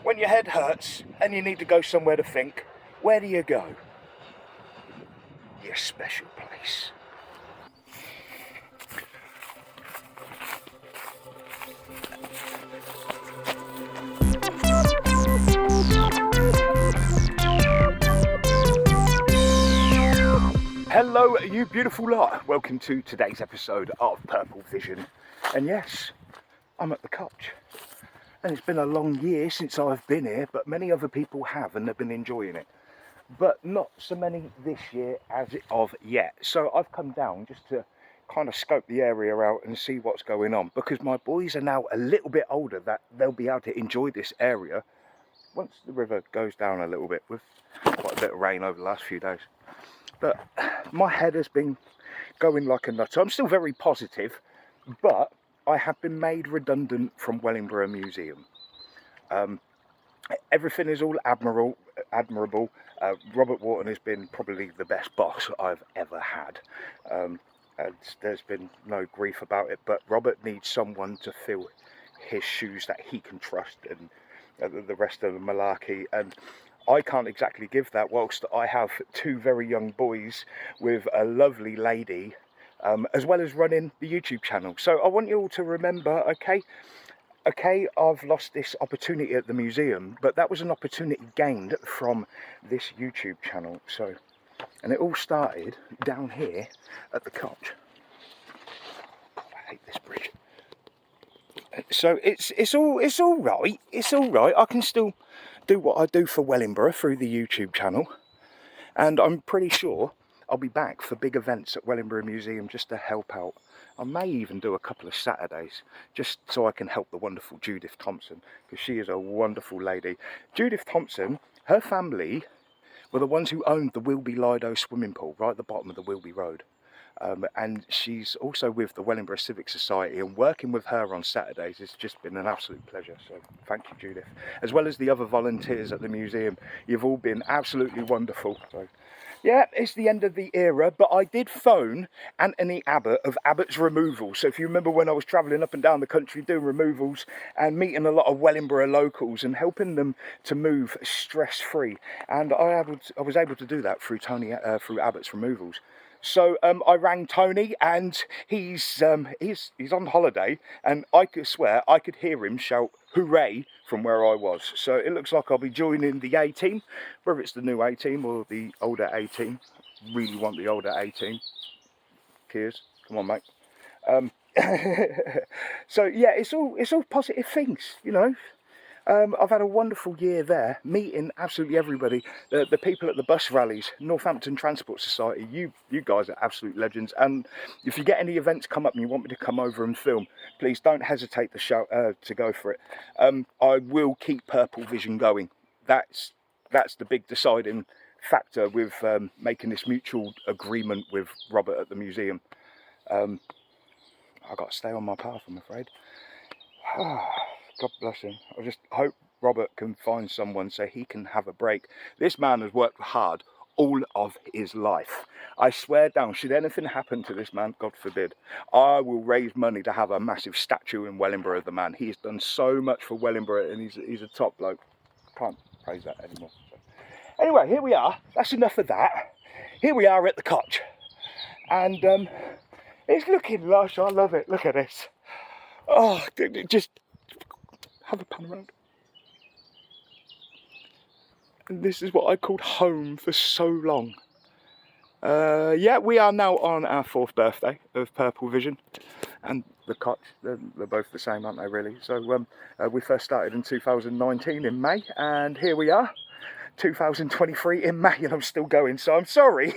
When your head hurts and you need to go somewhere to think, where do you go? Your special place. Hello, you beautiful lot. Welcome to today's episode of PurpleVision. And yes, I'm at the Kotch. And it's been a long year since I've been here, but many other people have and they've been enjoying it. But not so many this year as of yet. So I've come down just to kind of scope the area out and see what's going on, because my boys are now a little bit older that they'll be able to enjoy this area once the river goes down a little bit, with quite a bit of rain over the last few days. But my head has been going like a nut. I'm still very positive, but I have been made redundant from Wellingborough Museum. Everything is all admirable. Robert Wharton has been probably the best boss I've ever had. And there's been no grief about it, but Robert needs someone to fill his shoes that he can trust, and the rest of the malarkey. And I can't exactly give that, whilst I have two very young boys with a lovely lady, as well as running the YouTube channel. So I want you all to remember, okay, I've lost this opportunity at the museum, but that was an opportunity gained from this YouTube channel. So, and it all started down here at the Kotch. God, I hate this bridge. So it's all right. It's all right. I can still do what I do for Wellingborough through the YouTube channel, and I'm pretty sure I'll be back for big events at Wellingborough Museum just to help out. I may even do a couple of Saturdays just so I can help the wonderful Judith Thompson, because she is a wonderful lady. Judith Thompson, her family were the ones who owned the Wilby Lido swimming pool right at the bottom of the Wilby Road. And she's also with the Wellingborough Civic Society, and working with her on Saturdays has just been an absolute pleasure. So thank you, Judith, as well as the other volunteers at the museum. You've all been absolutely wonderful. So yeah, it's the end of the era, but I did phone Anthony Abbott of Abbott's Removal. So if you remember when I was travelling up and down the country doing removals and meeting a lot of Wellingborough locals and helping them to move stress-free, and I was able to do that through through Abbott's Removals. So I rang Tony, and he's on holiday, and I could swear I could hear him shout hooray from where I was. So it looks like I'll be joining the A team, whether it's the new A team or the older A team. Really want the older A team. Cheers, come on, mate. So yeah, it's all positive things, you know. I've had a wonderful year there, meeting absolutely everybody. The people at the bus rallies, Northampton Transport Society, you guys are absolute legends. And if you get any events come up and you want me to come over and film, please don't hesitate to go for it. I will keep PurpleVision going. That's the big deciding factor with making this mutual agreement with Robert at the museum. I've got to stay on my path, I'm afraid. God bless him. I just hope Robert can find someone so he can have a break. This man has worked hard all of his life. I swear down, should anything happen to this man, God forbid, I will raise money to have a massive statue in Wellingborough of the man. He has done so much for Wellingborough, and he's a top bloke. Can't praise that anymore. Anyway, here we are. That's enough of that. Here we are at the Kotch. And it's looking lush. I love it. Look at this. Oh, just have a pan around. And this is what I called home for so long. Yeah, we are now on our 4th birthday of PurpleVision, and the Kotch, they're both the same, aren't they, really? So we first started in 2019 in May, and here we are, 2023 in May, and I'm still going, so I'm sorry.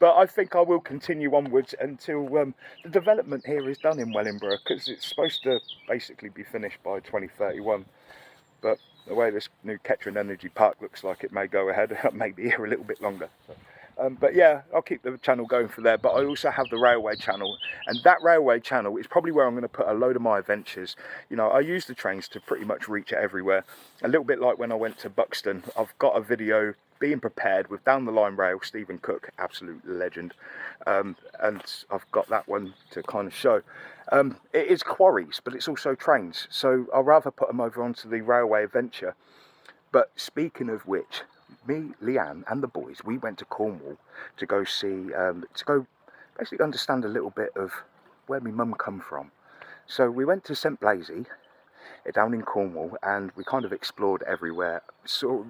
But I think I will continue onwards until the development here is done in Wellingborough, because it's supposed to basically be finished by 2031. But the way this new Kettering Energy Park looks like, it may go ahead, maybe here a little bit longer. So. But yeah, I'll keep the channel going for there. But I also have the railway channel, and that railway channel is probably where I'm going to put a load of my adventures. You know, I use the trains to pretty much reach it everywhere. A little bit like when I went to Buxton. I've got a video being prepared with down the line rail, Stephen Cook, absolute legend, and I've got that one to kind of show. It is quarries, but it's also trains, so I'll rather put them over onto the railway adventure. But speaking of which, me, Leanne and the boys, we went to Cornwall to go see, to go basically understand a little bit of where my mum come from. So we went to St Blasey down in Cornwall, and we kind of explored everywhere. So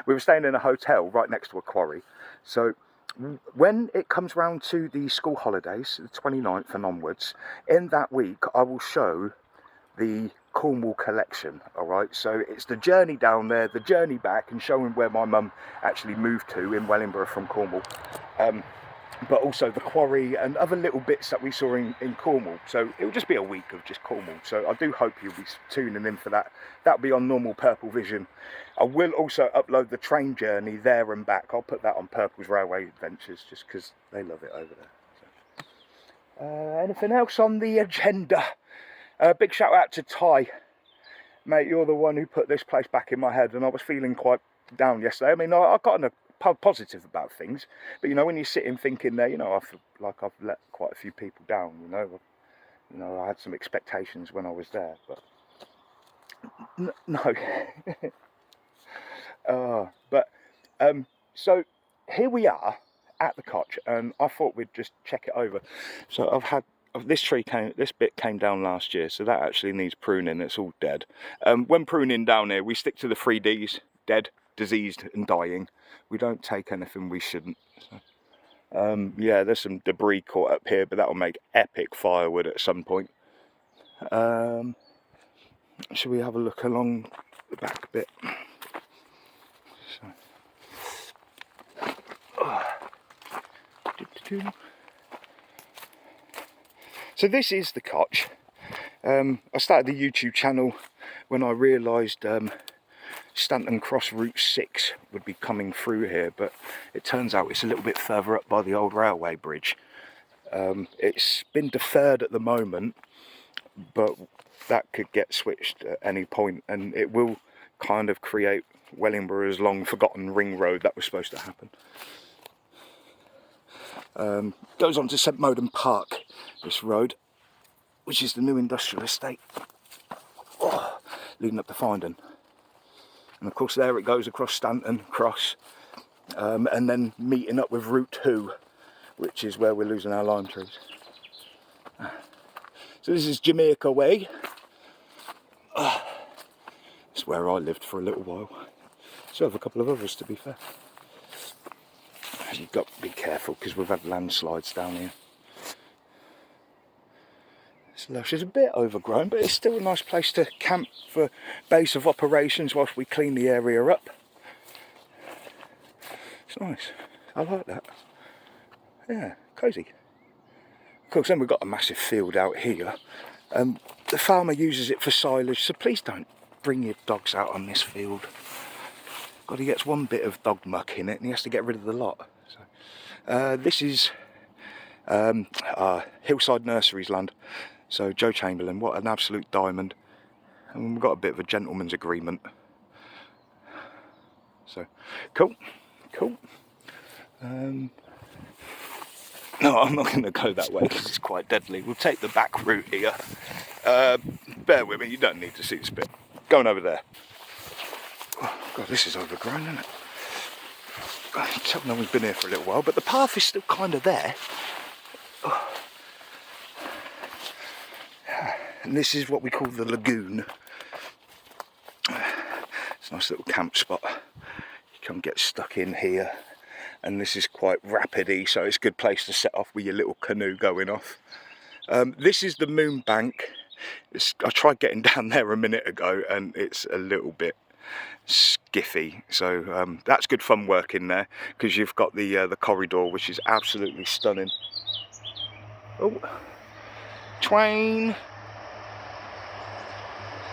we were staying in a hotel right next to a quarry. So when it comes round to the school holidays, the 29th and onwards, in that week I will show the Cornwall collection. Alright, so it's the journey down there, the journey back, and showing where my mum actually moved to in Wellingborough from Cornwall. But also the quarry and other little bits that we saw in Cornwall. So it will just be a week of just Cornwall. So I do hope you'll be tuning in for that. That'll be on normal PurpleVision. I will also upload the train journey there and back. I'll put that on Purple's Railway Adventures just because they love it over there. So. Anything else on the agenda? Big shout out to Ty. Mate, you're the one who put this place back in my head, and I was feeling quite down yesterday. I mean, I got a positive about things, but you know, when you're sitting thinking there, you know, I feel like I've let quite a few people down. You know, I had some expectations when I was there, but no. So here we are at the Kotch, and I thought we'd just check it over. So I've had this bit came down last year, so that actually needs pruning. It's all dead. When pruning down here, we stick to the 3 Ds: dead, diseased and dying. We don't take anything we shouldn't. So, yeah, there's some debris caught up here, but that'll make epic firewood at some point. Shall we have a look along the back bit? So this is the Kotch. I started the YouTube channel when I realised Stanton Cross Route 6 would be coming through here, but it turns out it's a little bit further up by the old railway bridge. It's been deferred at the moment, but that could get switched at any point, and it will kind of create Wellingborough's long forgotten ring road that was supposed to happen. Goes on to St Moden Park, this road, which is the new industrial estate, leading up to Findon. And of course there it goes across Stanton Cross, and then meeting up with Route 2, which is where we're losing our lime trees. So this is Jamaica Way. It's where I lived for a little while. So have a couple of others, to be fair. You've got to be careful because we've had landslides down here. It's lush. It's a bit overgrown, but it's still a nice place to camp for base of operations whilst we clean the area up. It's nice. I like that. Yeah, cosy. Of course, then we've got a massive field out here. The farmer uses it for silage, so please don't bring your dogs out on this field. God, he gets one bit of dog muck in it and he has to get rid of the lot. So, this is Hillside Nurseries land. So Joe Chamberlain, what an absolute diamond. And we've got a bit of a gentleman's agreement. So, cool. No, I'm not going to go that way because it's quite deadly. We'll take the back route here. Bear with me, you don't need to see this bit. Going over there. Oh, God, this is overgrown, isn't it? I can tell no one's been here for a little while, but the path is still kind of there. Oh. And this is what we call the lagoon. It's a nice little camp spot. You can get stuck in here. And this is quite rapidy, so it's a good place to set off with your little canoe going off. This is the moon bank. I tried getting down there a minute ago and it's a little bit skiffy, so that's good fun working there because you've got the corridor, which is absolutely stunning. Oh, train!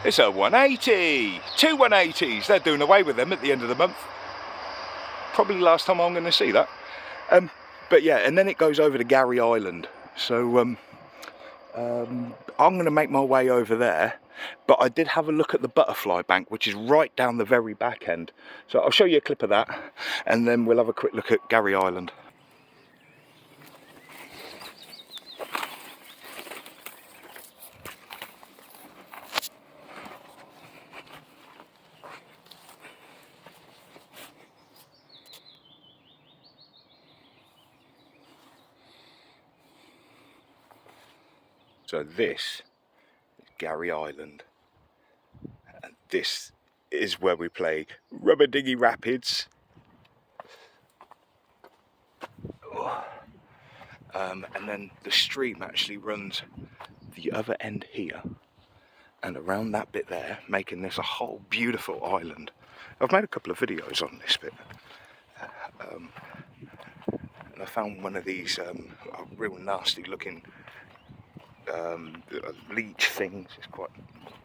It's a 180, 2 180s. They're doing away with them at the end of the month. Probably the last time I'm going to see that. But yeah, and then it goes over to Gary Island. So I'm going to make my way over there, but I did have a look at the butterfly bank, which is right down the very back end. So I'll show you a clip of that, and then we'll have a quick look at Garry Island. So this is Garry Island, and this is where we play Rubber Dinghy Rapids. And then the stream actually runs the other end here and around that bit there, making this a whole beautiful island. I've made a couple of videos on this bit, and I found one of these real nasty looking leech things. It's quite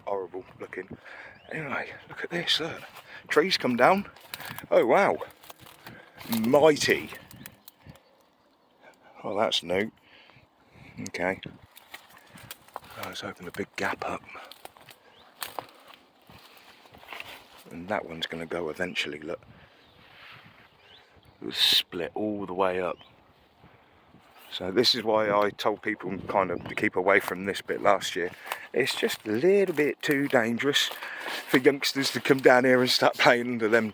horrible looking. Anyway, look at this, look. Trees come down. Oh wow, mighty. Oh, that's new. Okay, let's open a big gap up, and that one's going to go eventually. Look, it'll split all the way up. So this is why I told people kind of to keep away from this bit last year. It's just a little bit too dangerous for youngsters to come down here and start playing under them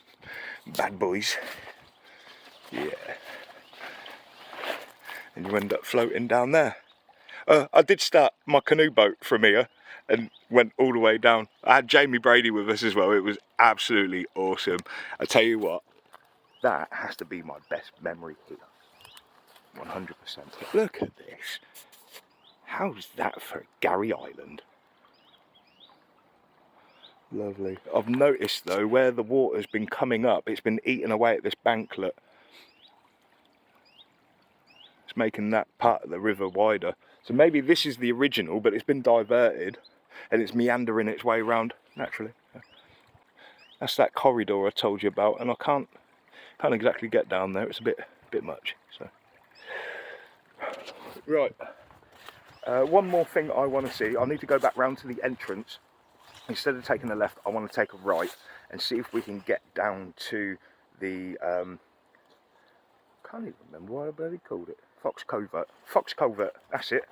bad boys. Yeah. And you end up floating down there. I did start my canoe boat from here and went all the way down. I had Jamie Brady with us as well. It was absolutely awesome. I tell you what, that has to be my best memory here. 100%. Look at this. How's that for Garry Island? Lovely. I've noticed though, where the water's been coming up, it's been eating away at this banklet. It's making that part of the river wider. So maybe this is the original, but it's been diverted and it's meandering its way around naturally. That's that corridor I told you about, and I can't exactly get down there. It's a bit much. So right. One more thing I want to see. I need to go back round to the entrance. Instead of taking a left, I want to take a right and see if we can get down to the can't even remember what I bloody called it. Fox Culvert, that's it.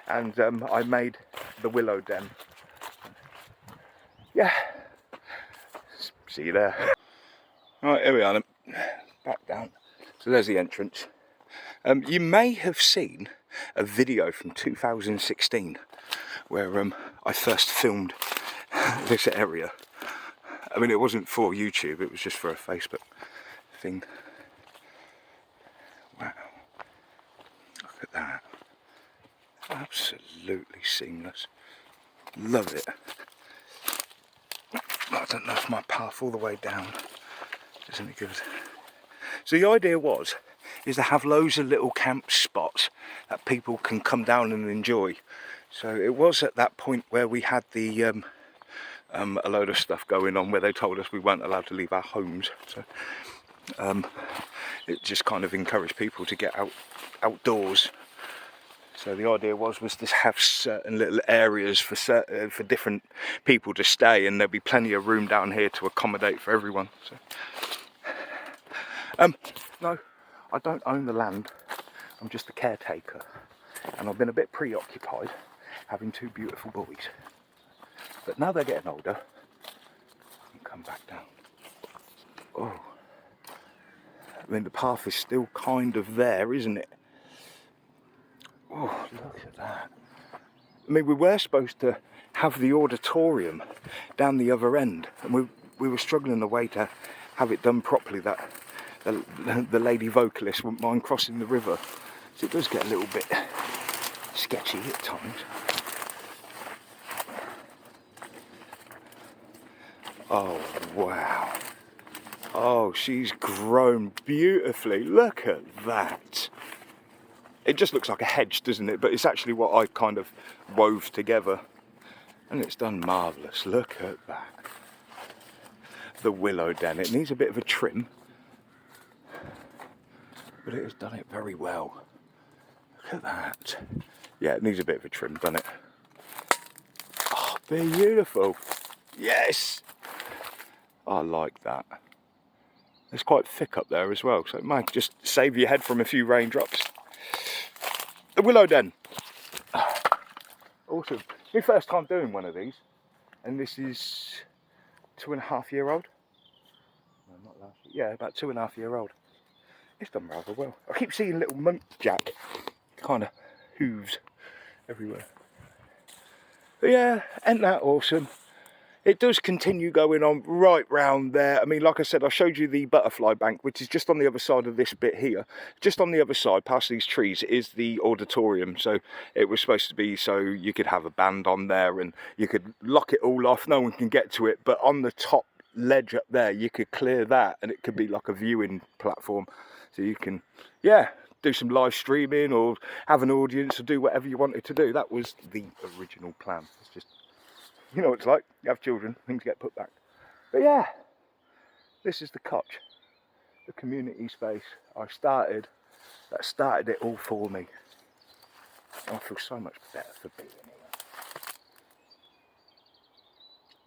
And I made the Willow Den. Yeah. See you there. Right, here we are then. Back down. So there's the entrance. You may have seen a video from 2016 where I first filmed this area. I mean, it wasn't for YouTube, it was just for a Facebook thing. Wow. Look at that. Absolutely seamless. Love it. I don't know if my path all the way down is any good. So the idea is to have loads of little camp spots that people can come down and enjoy. So it was at that point where we had the a load of stuff going on where they told us we weren't allowed to leave our homes. So it just kind of encouraged people to get outdoors. So the idea was to have certain little areas for different people to stay, and there'll be plenty of room down here to accommodate for everyone. So, no, I don't own the land. I'm just a caretaker, and I've been a bit preoccupied having two beautiful boys. But now they're getting older, I can come back down. Oh, I mean the path is still kind of there, isn't it? Oh, look at that. I mean, we were supposed to have the auditorium down the other end, and we were struggling the way to have it done properly, that the lady vocalist wouldn't mind crossing the river. So it does get a little bit sketchy at times. Oh, wow. Oh, she's grown beautifully. Look at that. It just looks like a hedge, doesn't it? But it's actually what I kind of wove together. And it's done marvellous. Look at that. The Willow Den. It needs a bit of a trim, but it has done it very well. Look at that. Yeah, it needs a bit of a trim, doesn't it? Oh, beautiful. Yes! I like that. It's quite thick up there as well, so it might just save your head from a few raindrops. The Willow Den. Awesome. My first time doing one of these, and this is 2.5 year old. No, not last year. Yeah, about 2.5 year old. It's done rather well. I keep seeing little muntjac kind of hooves everywhere. But yeah, ain't that awesome? It does continue going on right round there. I mean, like I said, I showed you the butterfly bank, which is just on the other side of this bit here. Just on the other side, past these trees, is the auditorium. So it was supposed to be so you could have a band on there and you could lock it all off. No one can get to it. But on the top ledge up there, you could clear that and it could be like a viewing platform. So you can, yeah, do some live streaming or have an audience or do whatever you wanted to do. That was the original plan. It's just, you know what it's like, you have children, things get put back. But yeah, this is the Kotch, the community space that started it all for me. I feel so much better for being here.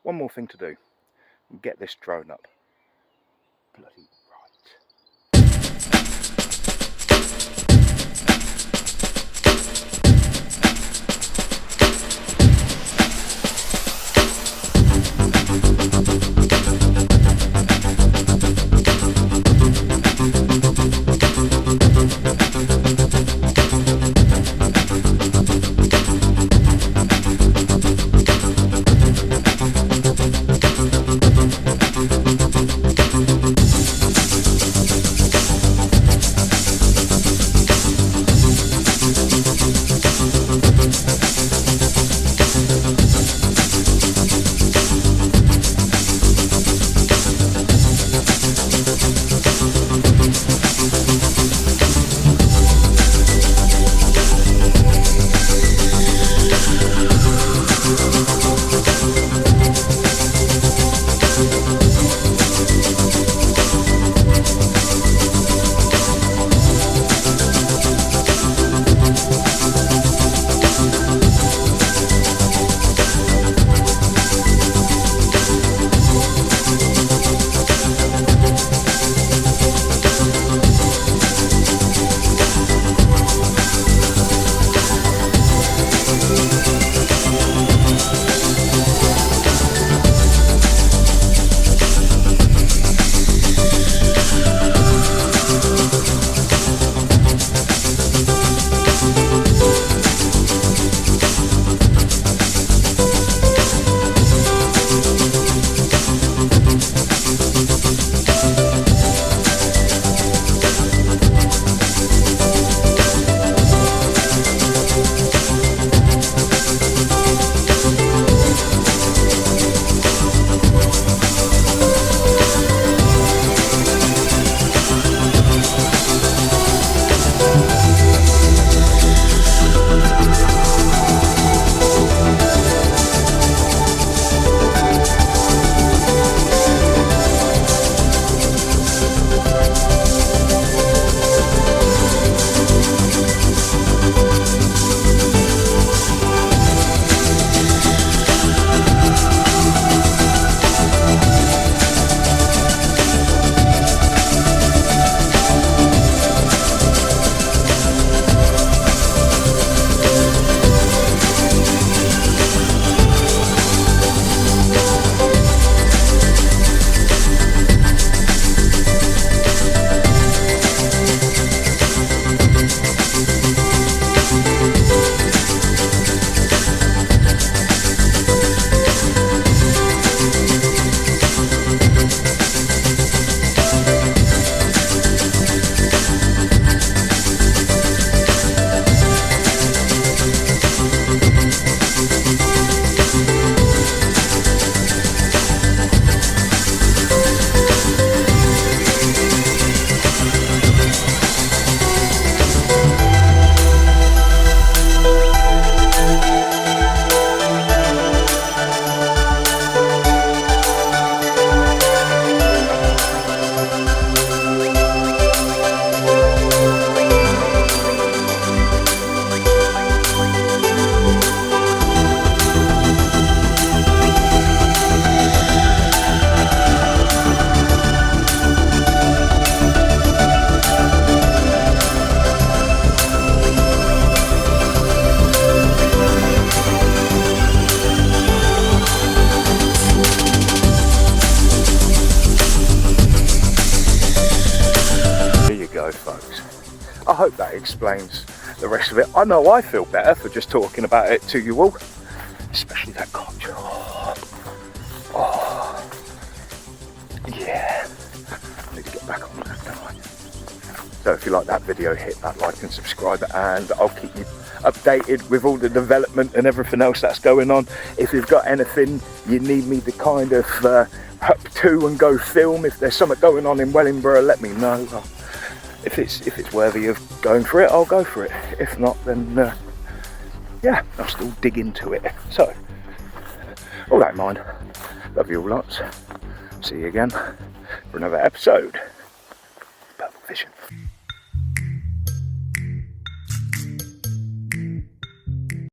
One more thing to do, get this drone up. Bloody right. video, folks. I hope that explains the rest of it. I know I feel better for just talking about it to you all, especially that Kotch. Oh, yeah. I need to get back on that, don't I? So if you like that video, hit that like and subscribe, and I'll keep you updated with all the development and everything else that's going on. If you've got anything you need me to kind of up to and go film, if there's something going on in Wellingborough, let me know. If it's worthy of going for it, I'll go for it. If not, then yeah, I'll still dig into it. So, all that in mind, love you all lots. See you again for another episode. PurpleVision.